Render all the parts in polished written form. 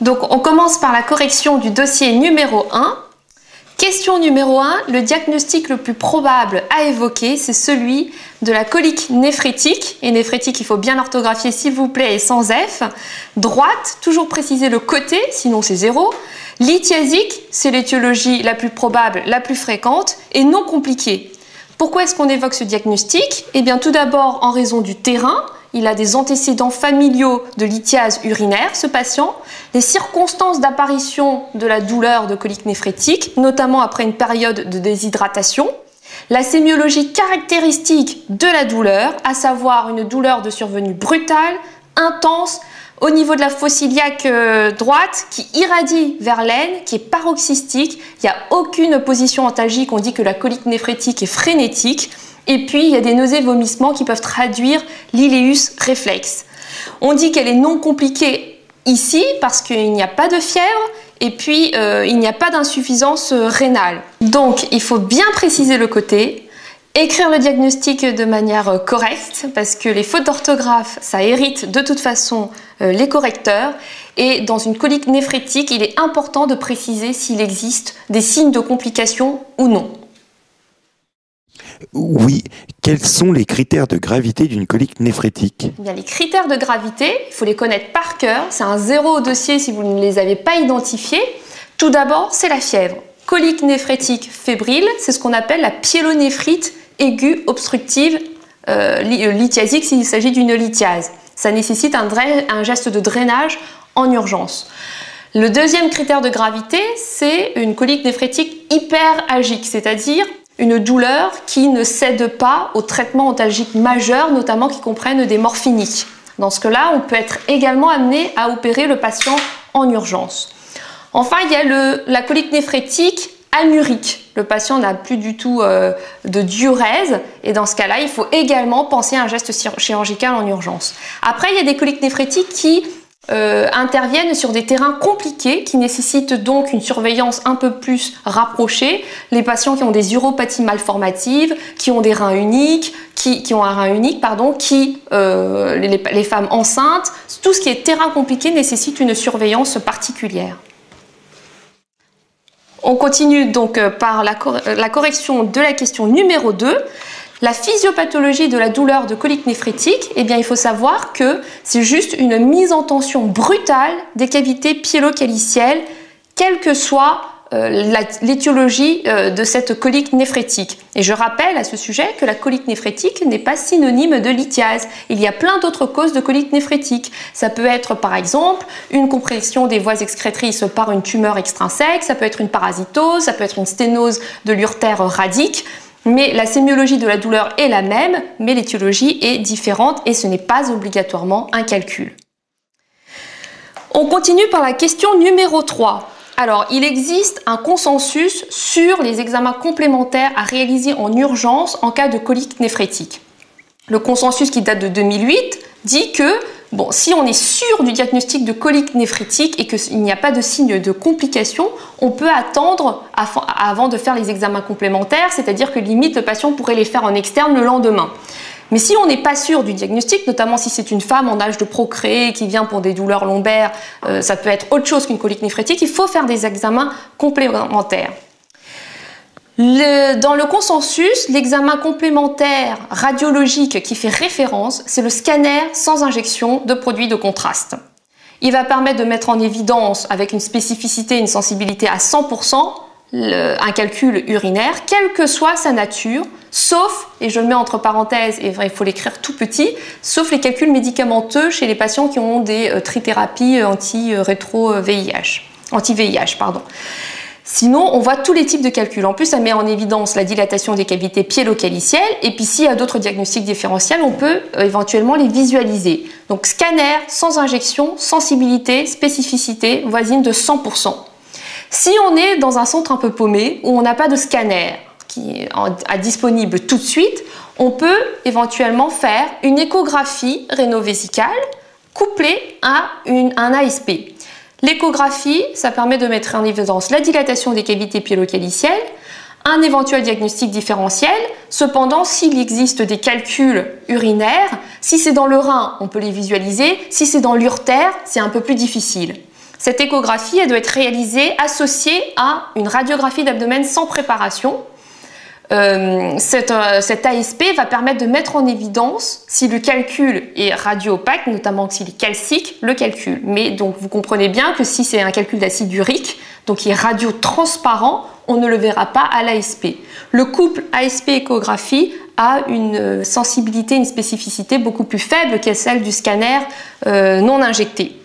Donc on commence par la correction du dossier numéro 1. Question numéro 1, le diagnostic le plus probable à évoquer, c'est celui de la colique néphrétique. Et néphrétique, il faut bien l'orthographier s'il vous plaît et sans F. Droite, toujours préciser le côté, sinon c'est 0. Lithiasique, c'est l'étiologie la plus probable, la plus fréquente et non compliquée. Pourquoi est-ce qu'on évoque ce diagnostic? Eh bien tout d'abord en raison du terrain. Il a des antécédents familiaux de lithiase urinaire, ce patient. Les circonstances d'apparition de la douleur de colique néphrétique, notamment après une période de déshydratation. La sémiologie caractéristique de la douleur, à savoir une douleur de survenue brutale, intense, au niveau de la fosse iliaque droite, qui irradie vers l'aine, qui est paroxystique. Il n'y a aucune position antalgique, on dit que la colique néphrétique est frénétique. Et puis, il y a des nausées, vomissements qui peuvent traduire l'iléus réflexe. On dit qu'elle est non compliquée ici parce qu'il n'y a pas de fièvre et puis il n'y a pas d'insuffisance rénale. Donc, il faut bien préciser le côté, écrire le diagnostic de manière correcte parce que les fautes d'orthographe, ça hérite de toute façon les correcteurs. Et dans une colique néphrétique, il est important de préciser s'il existe des signes de complication ou non. Oui, quels sont les critères de gravité d'une colique néphrétique? Bien, les critères de gravité, il faut les connaître par cœur. C'est un 0 au dossier si vous ne les avez pas identifiés. Tout d'abord, c'est la fièvre. Colique néphrétique fébrile, c'est ce qu'on appelle la pyélonéphrite aiguë obstructive lithiasique s'il s'agit d'une lithiase. Ça nécessite un geste de drainage en urgence. Le deuxième critère de gravité, c'est une colique néphrétique hyperalgique, c'est-à-dire une douleur qui ne cède pas aux traitements antalgiques majeurs, notamment qui comprennent des morphiniques. Dans ce cas-là, on peut être également amené à opérer le patient en urgence. Enfin, il y a la colique néphrétique anurique. Le patient n'a plus du tout de diurèse et dans ce cas-là, il faut également penser à un geste chirurgical en urgence. Après, il y a des coliques néphrétiques qui interviennent sur des terrains compliqués qui nécessitent donc une surveillance un peu plus rapprochée. Les patients qui ont des uropathies malformatives, qui ont des reins uniques, qui ont un rein unique, les femmes enceintes, tout ce qui est terrain compliqué nécessite une surveillance particulière. On continue donc par la correction de la question numéro 2. La physiopathologie de la douleur de colique néphrétique, eh bien, il faut savoir que c'est juste une mise en tension brutale des cavités pyélocalicielles, quelle que soit l'étiologie de cette colique néphrétique. Et je rappelle à ce sujet que la colique néphrétique n'est pas synonyme de lithiase. Il y a plein d'autres causes de colique néphrétique. Ça peut être par exemple une compression des voies excrétrices par une tumeur extrinsèque, ça peut être une parasitose, ça peut être une sténose de l'urtère radique. Mais la sémiologie de la douleur est la même, mais l'étiologie est différente et ce n'est pas obligatoirement un calcul. On continue par la question numéro 3. Alors, il existe un consensus sur les examens complémentaires à réaliser en urgence en cas de colique néphrétique. Le consensus qui date de 2008 dit que si on est sûr du diagnostic de colique néphrétique et qu'il n'y a pas de signe de complication, on peut attendre avant de faire les examens complémentaires, c'est-à-dire que limite le patient pourrait les faire en externe le lendemain. Mais si on n'est pas sûr du diagnostic, notamment si c'est une femme en âge de procréer qui vient pour des douleurs lombaires, ça peut être autre chose qu'une colique néphrétique, il faut faire des examens complémentaires. Dans le consensus, l'examen complémentaire radiologique qui fait référence, c'est le scanner sans injection de produits de contraste. Il va permettre de mettre en évidence, avec une spécificité et une sensibilité à 100%, un calcul urinaire, quelle que soit sa nature, sauf, et je le mets entre parenthèses, et il faut l'écrire tout petit, sauf les calculs médicamenteux chez les patients qui ont des trithérapies anti-VIH. Sinon, on voit tous les types de calculs. En plus, ça met en évidence la dilatation des cavités pyélocalicielles. Et puis, s'il y a d'autres diagnostics différentiels, on peut éventuellement les visualiser. Donc, scanner, sans injection, sensibilité, spécificité, voisine de 100%. Si on est dans un centre un peu paumé, où on n'a pas de scanner qui est disponible tout de suite, on peut éventuellement faire une échographie réno-vésicale couplée à un ASP. L'échographie, ça permet de mettre en évidence la dilatation des cavités pyélocalicielles, un éventuel diagnostic différentiel. Cependant, s'il existe des calculs urinaires, si c'est dans le rein, on peut les visualiser. Si c'est dans l'urtère, c'est un peu plus difficile. Cette échographie, elle doit être réalisée associée à une radiographie d'abdomen sans préparation. Cette ASP va permettre de mettre en évidence si le calcul est radio-opaque, notamment s'il est calcique, le calcul. Mais donc vous comprenez bien que si c'est un calcul d'acide urique, donc qui est radio-transparent, on ne le verra pas à l'ASP. Le couple ASP-échographie a une sensibilité, une spécificité beaucoup plus faible que celle du scanner non injecté.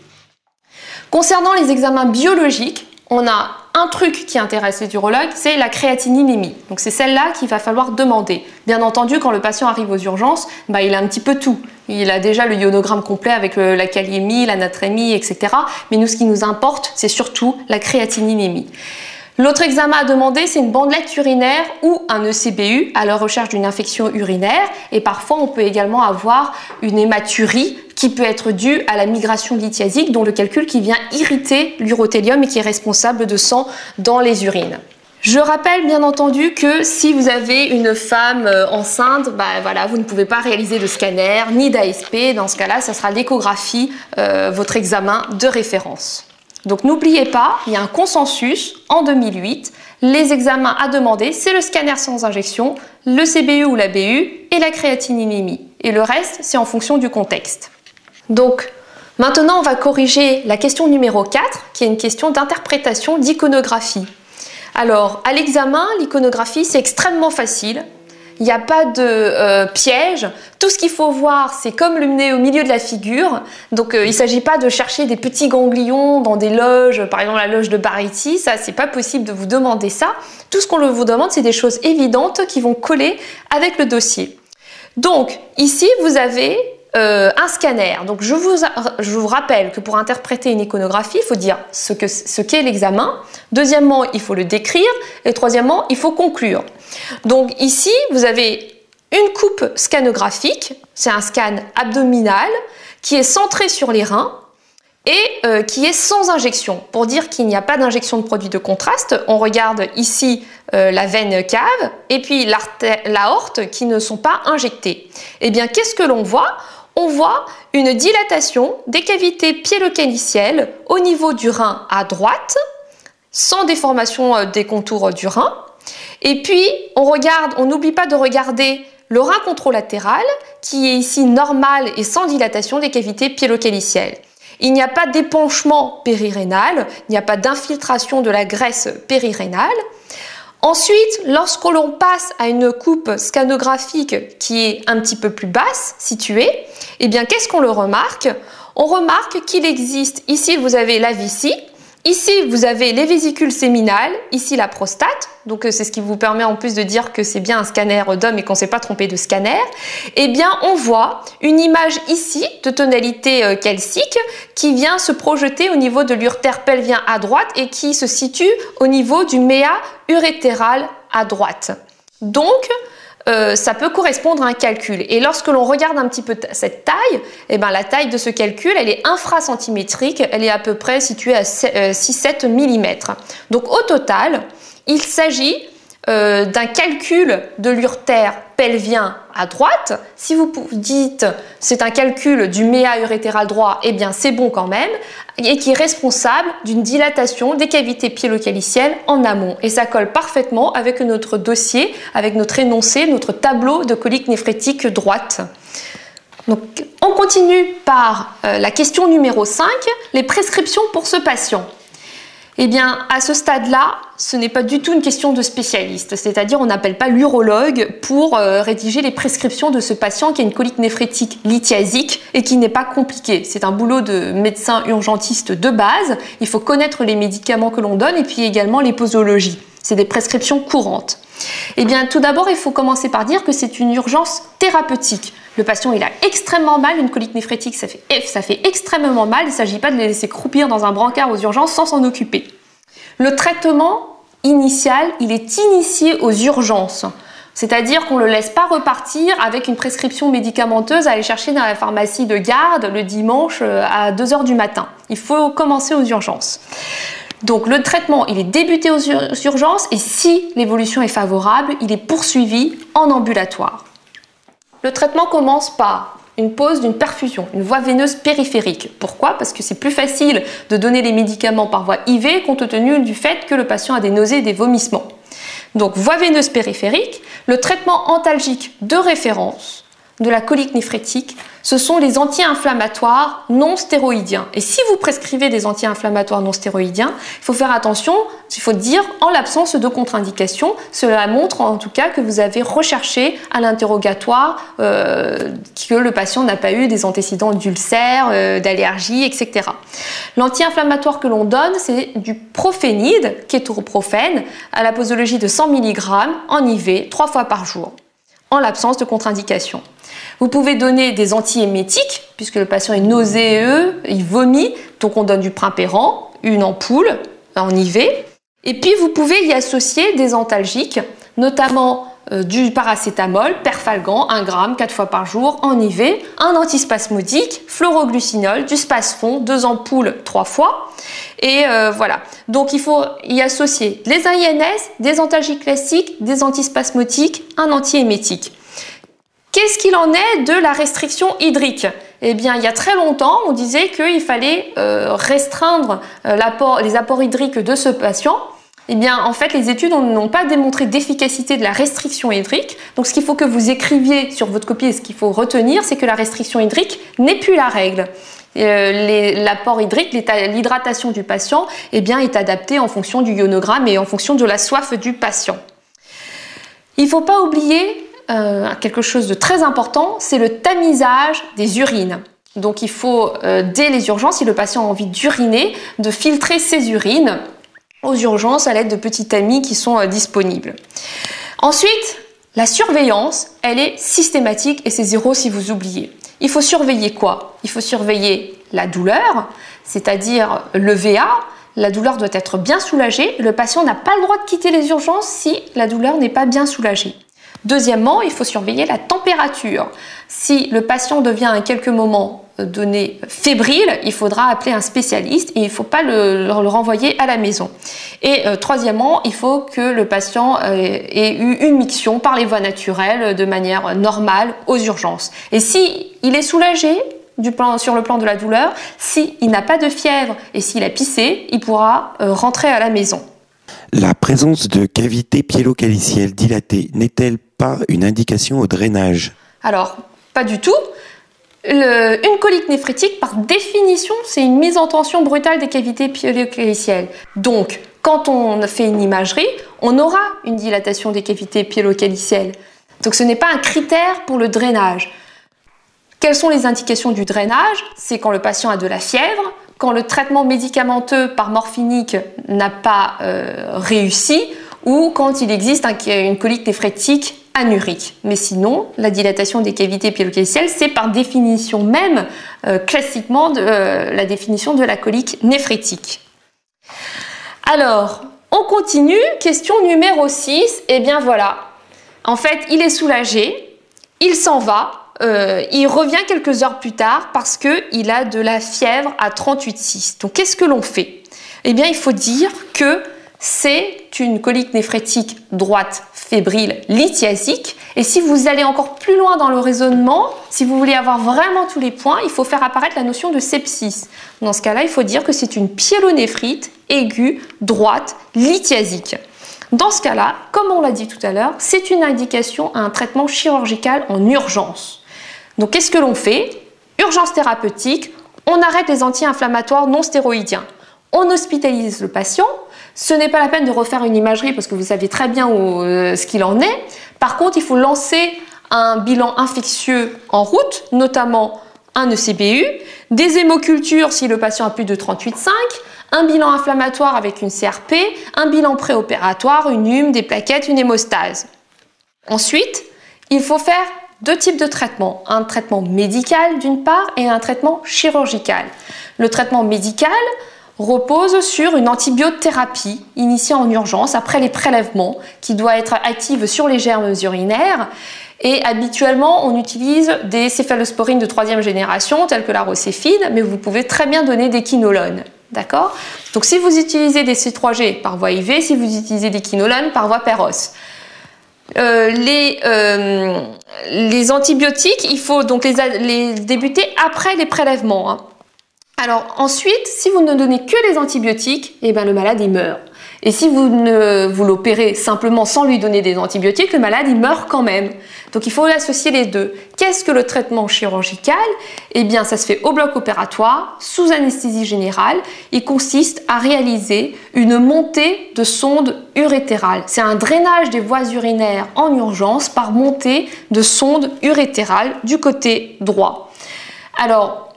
Concernant les examens biologiques, on a un truc qui intéresse les urologues, c'est la créatininémie. Donc c'est celle-là qu'il va falloir demander. Bien entendu, quand le patient arrive aux urgences, il a un petit peu tout. Il a déjà le ionogramme complet avec la kaliémie, la natrémie, etc. Mais nous, ce qui nous importe, c'est surtout la créatininémie. L'autre examen à demander, c'est une bandelette urinaire ou un ECBU à la recherche d'une infection urinaire. Et parfois, on peut également avoir une hématurie qui peut être due à la migration lithiasique, dont le calcul qui vient irriter l'urothélium et qui est responsable de sang dans les urines. Je rappelle bien entendu que si vous avez une femme enceinte, vous ne pouvez pas réaliser de scanner ni d'ASP. Dans ce cas-là, ça sera l'échographie, votre examen de référence. Donc n'oubliez pas, il y a un consensus en 2008. Les examens à demander, c'est le scanner sans injection, le CBU ou la BU et la créatininémie. Et le reste, c'est en fonction du contexte. Donc maintenant, on va corriger la question numéro 4, qui est une question d'interprétation d'iconographie. Alors, à l'examen, l'iconographie, c'est extrêmement facile. Il n'y a pas de piège. Tout ce qu'il faut voir, c'est comme le nez au milieu de la figure. Donc, il ne s'agit pas de chercher des petits ganglions dans des loges, par exemple la loge de Bariti. Ça, c'est pas possible de vous demander ça. Tout ce qu'on vous demande, c'est des choses évidentes qui vont coller avec le dossier. Donc, ici, vous avez un scanner. Donc, je vous rappelle que pour interpréter une iconographie, il faut dire ce qu'est l'examen. Deuxièmement, il faut le décrire. Et troisièmement, il faut conclure. Donc ici, vous avez une coupe scanographique, c'est un scan abdominal qui est centré sur les reins et qui est sans injection. Pour dire qu'il n'y a pas d'injection de produit de contraste, on regarde ici la veine cave et puis l'aorte qui ne sont pas injectés. Eh bien, qu'est-ce que l'on voit ? On voit une dilatation des cavités piélo-calicielles au niveau du rein à droite, sans déformation des contours du rein. Et puis, on n'oublie pas de regarder le rein contralatéral, qui est ici normal et sans dilatation des cavités piélo-calicielles. Il n'y a pas d'épanchement périrénal, il n'y a pas d'infiltration de la graisse périrénale. Ensuite, lorsque l'on passe à une coupe scanographique qui est un petit peu plus basse, située, eh bien, qu'est-ce qu'on le remarque ? On remarque qu'il existe, ici vous avez la vessie, ici vous avez les vésicules séminales, ici la prostate, donc c'est ce qui vous permet en plus de dire que c'est bien un scanner d'homme et qu'on ne s'est pas trompé de scanner. Eh bien, on voit une image ici de tonalité calcique qui vient se projeter au niveau de l'urtère pelvien à droite et qui se situe au niveau du méa urétéral à droite. Donc, ça peut correspondre à un calcul. Et lorsque l'on regarde un petit peu cette taille, eh ben, la taille de ce calcul, elle est infracentimétrique, elle est à peu près située à 6-7 mm. Donc au total, il s'agit d'un calcul de l'urtère pelvien à droite. Si vous dites c'est un calcul du méa urétéral droit, eh bien c'est bon quand même, et qui est responsable d'une dilatation des cavités piélo-calicielles en amont. Et ça colle parfaitement avec notre dossier, avec notre énoncé, notre tableau de colique néphrétique droite. Donc, on continue par la question numéro 5, les prescriptions pour ce patient. Eh bien, à ce stade-là, ce n'est pas du tout une question de spécialiste, c'est-à-dire on n'appelle pas l'urologue pour rédiger les prescriptions de ce patient qui a une colique néphrétique lithiasique et qui n'est pas compliqué. C'est un boulot de médecin urgentiste de base, il faut connaître les médicaments que l'on donne et puis également les posologies. C'est des prescriptions courantes. Eh bien, tout d'abord, il faut commencer par dire que c'est une urgence thérapeutique. Le patient, il a extrêmement mal, une colique néphrétique, ça fait extrêmement mal. Il ne s'agit pas de les laisser croupir dans un brancard aux urgences sans s'en occuper. Le traitement initial, il est initié aux urgences. C'est-à-dire qu'on ne le laisse pas repartir avec une prescription médicamenteuse à aller chercher dans la pharmacie de garde le dimanche à 2 h du matin. Il faut commencer aux urgences. Donc le traitement, il est débuté aux urgences et si l'évolution est favorable, il est poursuivi en ambulatoire. Le traitement commence par une pose d'une perfusion, une voie veineuse périphérique. Pourquoi? Parce que c'est plus facile de donner les médicaments par voie IV compte tenu du fait que le patient a des nausées et des vomissements. Donc voie veineuse périphérique, le traitement antalgique de référence de la colique néphrétique, ce sont les anti-inflammatoires non stéroïdiens. Et si vous prescrivez des anti-inflammatoires non stéroïdiens, il faut faire attention, il faut dire en l'absence de contre-indication. Cela montre en tout cas que vous avez recherché à l'interrogatoire que le patient n'a pas eu des antécédents d'ulcères, d'allergies, etc. L'anti-inflammatoire que l'on donne, c'est du prophénide, kétoprophène, à la posologie de 100 mg en IV 3 fois par jour, en l'absence de contre-indication. Vous pouvez donner des antiémétiques, puisque le patient est nauséeux, il vomit, donc on donne du Primpéran, une ampoule en IV. Et puis vous pouvez y associer des antalgiques, notamment du paracétamol, Perfalgan, 1 g, 4 fois par jour en IV, un antispasmodique, fluoroglucinol, du Spasfon, 2 ampoules 3 fois. Et voilà. Donc il faut y associer les INS, des antalgiques classiques, des antispasmodiques, un antiémétique. Qu'est-ce qu'il en est de la restriction hydrique? Eh bien, il y a très longtemps, on disait qu'il fallait restreindre les apports hydriques de ce patient. Eh bien, en fait, les études n'ont pas démontré d'efficacité de la restriction hydrique. Donc, ce qu'il faut que vous écriviez sur votre copie et ce qu'il faut retenir, c'est que la restriction hydrique n'est plus la règle. L'apport hydrique, l'hydratation du patient, eh bien, est adaptée en fonction du ionogramme et en fonction de la soif du patient. Il ne faut pas oublier quelque chose de très important, c'est le tamisage des urines. Donc il faut, dès les urgences, si le patient a envie d'uriner, de filtrer ses urines aux urgences à l'aide de petits tamis qui sont disponibles. Ensuite, la surveillance, elle est systématique et c'est 0 si vous oubliez. Il faut surveiller quoi? Il faut surveiller la douleur, c'est-à-dire le VA. La douleur doit être bien soulagée. Le patient n'a pas le droit de quitter les urgences si la douleur n'est pas bien soulagée. Deuxièmement, il faut surveiller la température. Si le patient devient à quelques moments donné fébrile, il faudra appeler un spécialiste et il ne faut pas le renvoyer à la maison. Et troisièmement, il faut que le patient ait eu une miction par les voies naturelles de manière normale aux urgences. Et si il est soulagé sur le plan de la douleur, s'il n'a pas de fièvre et s'il a pissé, il pourra rentrer à la maison. La présence de cavités pyélocalicielles dilatées n'est-elle pas une indication au drainage? Alors, pas du tout. Une colique néphrétique, par définition, c'est une mise en tension brutale des cavités pyélocalicielles. Donc, quand on fait une imagerie, on aura une dilatation des cavités pyélocalicielles. Donc, ce n'est pas un critère pour le drainage. Quelles sont les indications du drainage? C'est quand le patient a de la fièvre, quand le traitement médicamenteux par morphinique n'a pas réussi ou quand il existe une colique néphrétique anurique. Mais sinon, la dilatation des cavités pyélocalicielles, c'est par définition même, classiquement, la définition de la colique néphrétique. Alors, on continue. Question numéro 6. Eh bien voilà. En fait, il est soulagé, il s'en va. Il revient quelques heures plus tard parce qu'il a de la fièvre à 38,6. Donc, qu'est-ce que l'on fait? Eh bien, il faut dire que c'est une colique néphrétique droite fébrile lithiasique. Et si vous allez encore plus loin dans le raisonnement, si vous voulez avoir vraiment tous les points, il faut faire apparaître la notion de sepsis. Dans ce cas-là, il faut dire que c'est une pyélonéphrite aiguë droite lithiasique. Dans ce cas-là, comme on l'a dit tout à l'heure, c'est une indication à un traitement chirurgical en urgence. Donc, qu'est-ce que l'on fait? Urgence thérapeutique, on arrête les anti-inflammatoires non stéroïdiens. On hospitalise le patient. Ce n'est pas la peine de refaire une imagerie parce que vous savez très bien ce qu'il en est. Par contre, il faut lancer un bilan infectieux en route, notamment un ECBU, des hémocultures si le patient a plus de 38,5, un bilan inflammatoire avec une CRP, un bilan préopératoire, une hume, des plaquettes, une hémostase. Ensuite, il faut faire 2 types de traitements, un traitement médical d'une part et un traitement chirurgical. Le traitement médical repose sur une antibiothérapie initiée en urgence après les prélèvements qui doit être active sur les germes urinaires et habituellement on utilise des céphalosporines de 3e génération telles que la rocéfide, mais vous pouvez très bien donner des quinolones. D'accord? Donc si vous utilisez des C3G par voie IV, si vous utilisez des quinolones par voie Péros. Les antibiotiques, il faut donc les débuter après les prélèvements, hein. Alors ensuite, si vous ne donnez que les antibiotiques, eh ben, le malade il meurt. Et si vous l'opérez simplement sans lui donner des antibiotiques, le malade il meurt quand même. Donc il faut associer les deux. Qu'est-ce que le traitement chirurgical? Eh bien ça se fait au bloc opératoire, sous anesthésie générale. Il consiste à réaliser une montée de sonde urétérale. C'est un drainage des voies urinaires en urgence par montée de sonde urétérale du côté droit. Alors,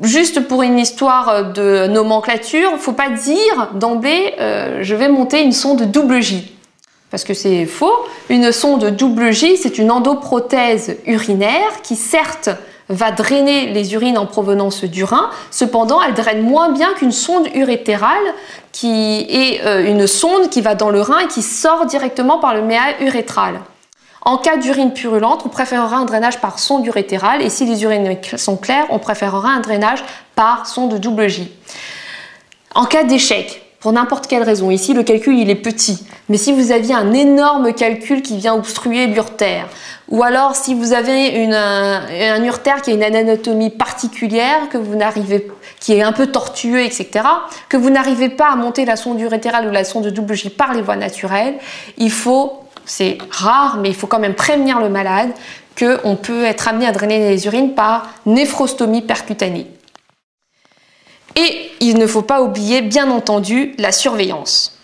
juste pour une histoire de nomenclature, il ne faut pas dire d'emblée je vais monter une sonde double J. Parce que c'est faux. Une sonde double J, c'est une endoprothèse urinaire qui certes va drainer les urines en provenance du rein, cependant elle draine moins bien qu'une sonde urétérale qui est une sonde qui va dans le rein et qui sort directement par le méa urétral. En cas d'urine purulente, on préférera un drainage par sonde urétérale et si les urines sont claires, on préférera un drainage par sonde double J. En cas d'échec, pour n'importe quelle raison, ici le calcul il est petit, mais si vous aviez un énorme calcul qui vient obstruer l'urtère, ou alors si vous avez un urtère qui a une anatomie particulière, qui est un peu tortueux, etc., que vous n'arrivez pas à monter la sonde urétérale ou la sonde double J par les voies naturelles, c'est rare, mais il faut quand même prévenir le malade qu'on peut être amené à drainer les urines par néphrostomie percutanée. Et il ne faut pas oublier, bien entendu, la surveillance.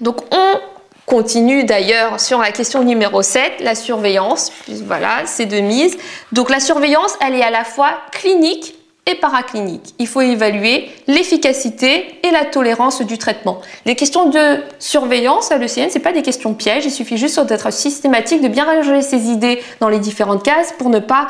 Donc on continue d'ailleurs sur la question numéro 7, la surveillance. Voilà, c'est de mise. Donc la surveillance, elle est à la fois clinique et paraclinique. Il faut évaluer l'efficacité et la tolérance du traitement. Les questions de surveillance à l'ECN, ce n'est pas des questions pièges, il suffit juste d'être systématique, de bien ranger ses idées dans les différentes cases pour ne pas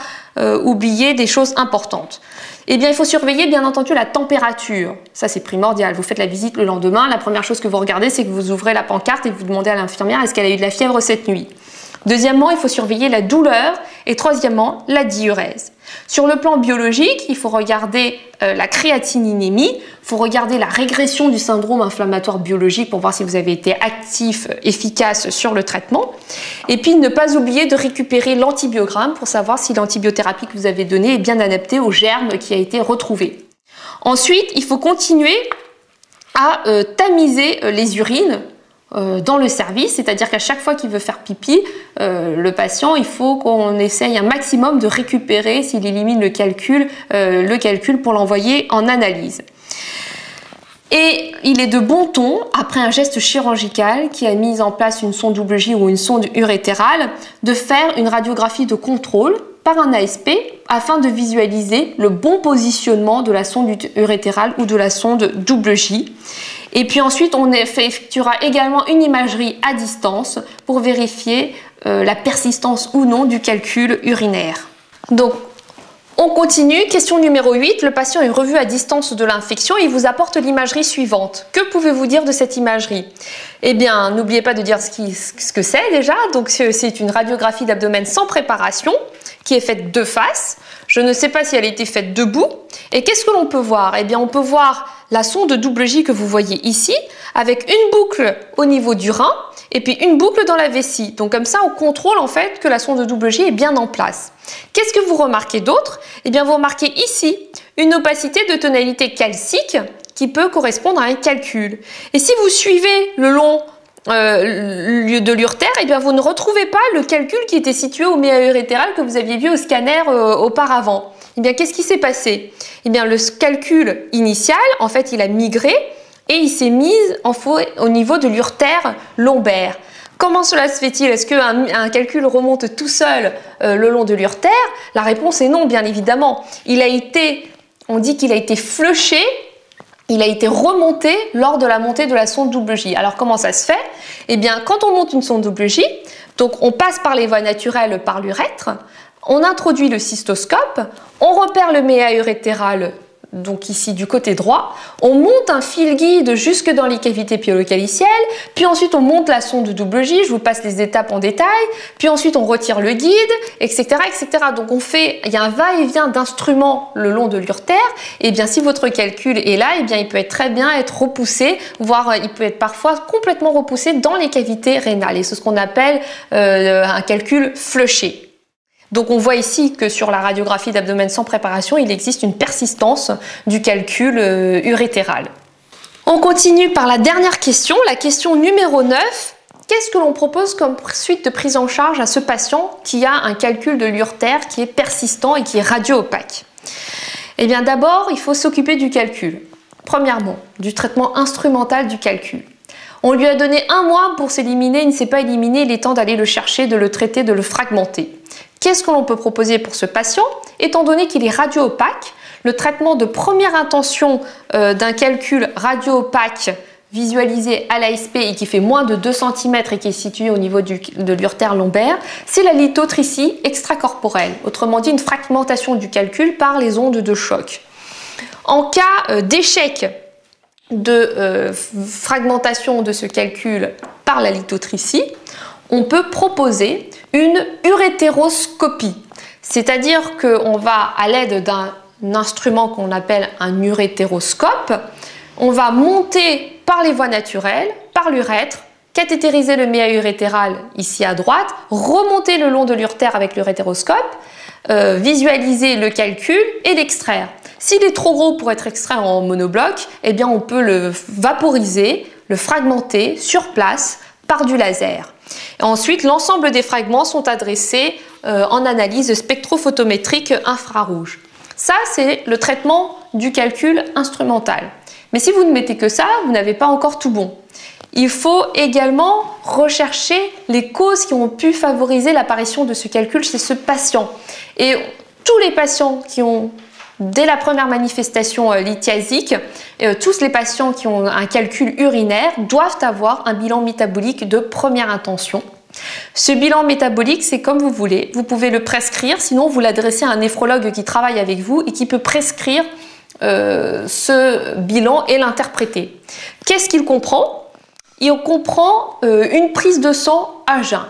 oublier des choses importantes. Eh bien, il faut surveiller bien entendu la température. Ça, c'est primordial. Vous faites la visite le lendemain, la première chose que vous regardez, c'est que vous ouvrez la pancarte et vous demandez à l'infirmière est-ce qu'elle a eu de la fièvre cette nuit. Deuxièmement, il faut surveiller la douleur et troisièmement, la diurèse. Sur le plan biologique, il faut regarder la créatininémie, il faut regarder la régression du syndrome inflammatoire biologique pour voir si vous avez été actif, efficace sur le traitement. Et puis ne pas oublier de récupérer l'antibiogramme pour savoir si l'antibiothérapie que vous avez donnée est bien adaptée au germe qui a été retrouvé. Ensuite, il faut continuer à tamiser les urines dans le service, c'est-à-dire qu'à chaque fois qu'il veut faire pipi, le patient, il faut qu'on essaye un maximum de récupérer, s'il élimine le calcul pour l'envoyer en analyse. Et il est de bon ton, après un geste chirurgical qui a mis en place une sonde double J ou une sonde urétérale, de faire une radiographie de contrôle par un ASP afin de visualiser le bon positionnement de la sonde urétérale ou de la sonde double J. Et puis ensuite, on effectuera également une imagerie à distance pour vérifier la persistance ou non du calcul urinaire. Donc, on continue. Question numéro 8. Le patient est revu à distance de l'infection et il vous apporte l'imagerie suivante. Que pouvez-vous dire de cette imagerie? Eh bien, n'oubliez pas de dire ce que c'est déjà. Donc, c'est une radiographie d'abdomen sans préparation qui est faite de face. Je ne sais pas si elle a été faite debout. Et qu'est-ce que l'on peut voir? Eh bien, on peut voir la sonde double J que vous voyez ici, avec une boucle au niveau du rein et puis une boucle dans la vessie. Donc comme ça, on contrôle en fait que la sonde double J est bien en place. Qu'est-ce que vous remarquez d'autre? Eh bien, vous remarquez ici une opacité de tonalité calcique qui peut correspondre à un calcul. Et si vous suivez le long de l'urtère, eh bien, vous ne retrouvez pas le calcul qui était situé au méa urétéral que vous aviez vu au scanner auparavant. Eh bien, qu'est-ce qui s'est passé? Eh bien, le calcul initial, en fait, il a migré et il s'est mis au niveau de l'urtère lombaire. Comment cela se fait-il? Est-ce qu'un calcul remonte tout seul le long de l'urtère? La réponse est non, bien évidemment. On dit qu'il a été flushé, il a été remonté lors de la montée de la sonde double J. Alors, comment ça se fait? Eh bien, quand on monte une sonde double J, donc on passe par les voies naturelles, par l'urètre, on introduit le cystoscope, on repère le méa urétéral donc ici du côté droit, on monte un fil guide jusque dans les cavités pyélocalicielles, puis ensuite on monte la sonde double J, je vous passe les étapes en détail, puis ensuite on retire le guide, etc. etc. Donc il y a un va-et-vient d'instruments le long de l'urtère, et bien si votre calcul est là, et bien il peut très bien être repoussé, voire il peut être parfois complètement repoussé dans les cavités rénales, et c'est ce qu'on appelle un calcul flushé. Donc on voit ici que sur la radiographie d'abdomen sans préparation, il existe une persistance du calcul urétéral. On continue par la dernière question, la question numéro 9. Qu'est-ce que l'on propose comme suite de prise en charge à ce patient qui a un calcul de l'urtère qui est persistant et qui est radio-opaque? Eh bien d'abord, il faut s'occuper du calcul. Premièrement, du traitement instrumental du calcul. On lui a donné 1 mois pour s'éliminer, il ne s'est pas éliminé, il est temps d'aller le chercher, de le traiter, de le fragmenter. Qu'est-ce que l'on peut proposer pour ce patient? Étant donné qu'il est radio-opaque, le traitement de première intention d'un calcul radio-opaque visualisé à l'ASP et qui fait moins de 2 cm et qui est situé au niveau de l'urtère lombaire, c'est la lithotricie extracorporelle, autrement dit une fragmentation du calcul par les ondes de choc. En cas d'échec de fragmentation de ce calcul par la lithotricie, on peut proposer une urétéroscopie, c'est-à-dire qu'on va, à l'aide d'un instrument qu'on appelle un urétéroscope, on va monter par les voies naturelles, par l'urètre, cathétériser le méa urétéral ici à droite, remonter le long de l'urtère avec l'urétéroscope, visualiser le calcul et l'extraire. S'il est trop gros pour être extrait en monobloc, eh bien on peut le vaporiser, le fragmenter sur place par du laser. Et ensuite, l'ensemble des fragments sont adressés en analyse spectrophotométrique infrarouge. Ça, c'est le traitement du calcul instrumental. Mais si vous ne mettez que ça, vous n'avez pas encore tout bon. Il faut également rechercher les causes qui ont pu favoriser l'apparition de ce calcul chez ce patient. Et tous les patients qui ont, dès la première manifestation lithiasique, tous les patients qui ont un calcul urinaire doivent avoir un bilan métabolique de première intention. Ce bilan métabolique, c'est comme vous voulez. Vous pouvez le prescrire, sinon vous l'adressez à un néphrologue qui travaille avec vous et qui peut prescrire ce bilan et l'interpréter. Qu'est-ce qu'il comprend? Il comprend une prise de sang à jeun,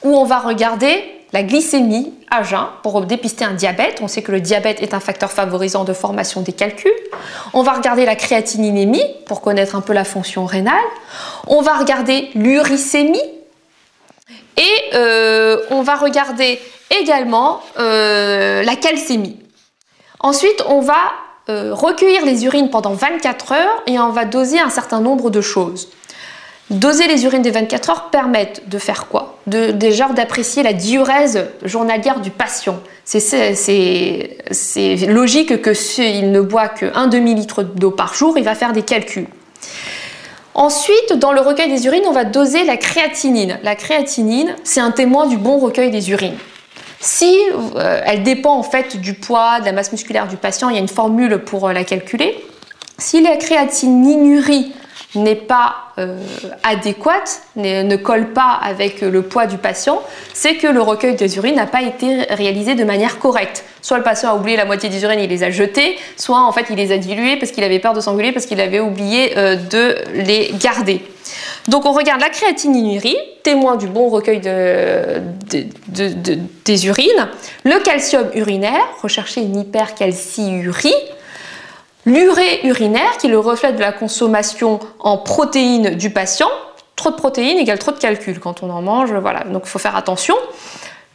où on va regarder la glycémie à jeun pour dépister un diabète. On sait que le diabète est un facteur favorisant de formation des calculs. On va regarder la créatininémie pour connaître un peu la fonction rénale. On va regarder l'uricémie et on va regarder également la calcémie. Ensuite, on va recueillir les urines pendant 24 heures et on va doser un certain nombre de choses. Doser les urines des 24 heures permettent de faire quoi? Déjà d'apprécier la diurèse journalière du patient. C'est logique que s'il ne boit qu'un demi-litre d'eau par jour, il va faire des calculs. Ensuite, dans le recueil des urines, on va doser la créatinine. La créatinine, c'est un témoin du bon recueil des urines. Si elle dépend en fait du poids, de la masse musculaire du patient, il y a une formule pour la calculer. Si la créatininurie n'est pas adéquate, ne colle pas avec le poids du patient, c'est que le recueil des urines n'a pas été réalisé de manière correcte. Soit le patient a oublié la moitié des urines, il les a jetées, soit en fait il les a diluées parce qu'il avait peur de s'engueuler, parce qu'il avait oublié de les garder. Donc on regarde la créatininurie, témoin du bon recueil des urines, le calcium urinaire, rechercher une hypercalciurie, l'urée urinaire, qui est le reflet de la consommation en protéines du patient. Trop de protéines égale trop de calculs quand on en mange, voilà, donc il faut faire attention.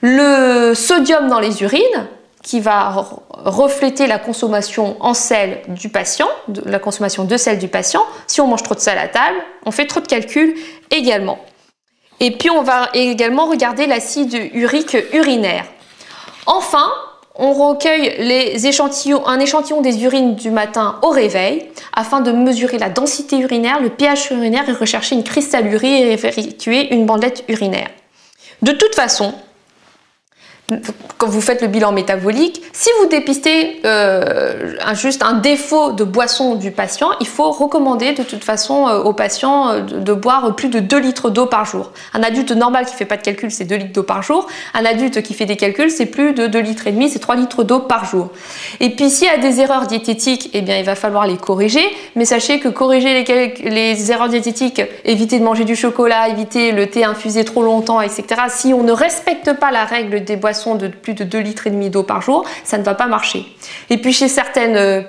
Le sodium dans les urines, qui va refléter la consommation en sel du patient, la consommation de sel du patient. Si on mange trop de sel à table, on fait trop de calculs également. Et puis on va également regarder l'acide urique urinaire. Enfin, on recueille un échantillon des urines du matin au réveil afin de mesurer la densité urinaire, le pH urinaire et rechercher une cristallurie et effectuer une bandelette urinaire. De toute façon, quand vous faites le bilan métabolique, si vous dépistez juste un défaut de boisson du patient, il faut recommander de toute façon au patient de boire plus de 2 litres d'eau par jour. Un adulte normal qui ne fait pas de calcul, c'est 2 litres d'eau par jour. Un adulte qui fait des calculs, c'est plus de 2 litres et demi, c'est 3 litres d'eau par jour. Et puis s'il y a des erreurs diététiques, eh bien il va falloir les corriger. Mais sachez que corriger les erreurs diététiques, éviter de manger du chocolat, éviter le thé infusé trop longtemps, etc. Si on ne respecte pas la règle des boissons de plus de 2 litres et demi d'eau par jour, ça ne va pas marcher. Et puis chez certaines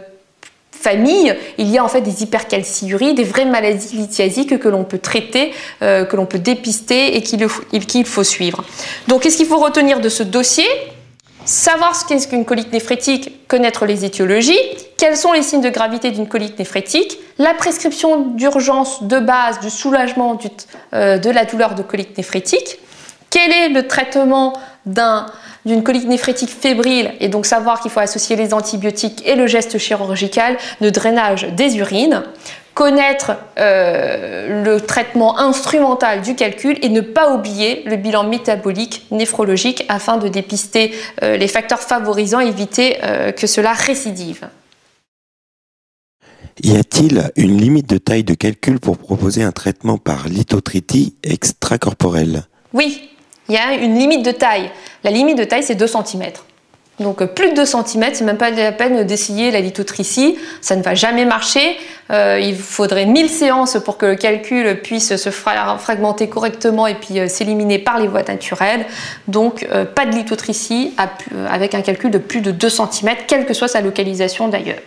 familles, il y a en fait des hypercalciuries, des vraies maladies lithiasiques que l'on peut traiter, que l'on peut dépister et qu'il faut suivre. Donc qu'est-ce qu'il faut retenir de ce dossier? Savoir ce qu'est une colique néphrétique, connaître les étiologies, quels sont les signes de gravité d'une colique néphrétique, la prescription d'urgence de base du soulagement de la douleur de colique néphrétique, quel est le traitement d'une colique néphrétique fébrile, et donc savoir qu'il faut associer les antibiotiques et le geste chirurgical de drainage des urines, connaître le traitement instrumental du calcul et ne pas oublier le bilan métabolique néphrologique afin de dépister les facteurs favorisant et éviter que cela récidive. Y a-t-il une limite de taille de calcul pour proposer un traitement par lithotritie extracorporelle? Oui. Il y a une limite de taille. La limite de taille, c'est 2 cm. Donc plus de 2 cm, c'est même pas la peine d'essayer la lithotritie. Ça ne va jamais marcher. Il faudrait 1000 séances pour que le calcul puisse se fragmenter correctement et puis s'éliminer par les voies naturelles. Donc pas de lithotritie avec un calcul de plus de 2 cm, quelle que soit sa localisation d'ailleurs.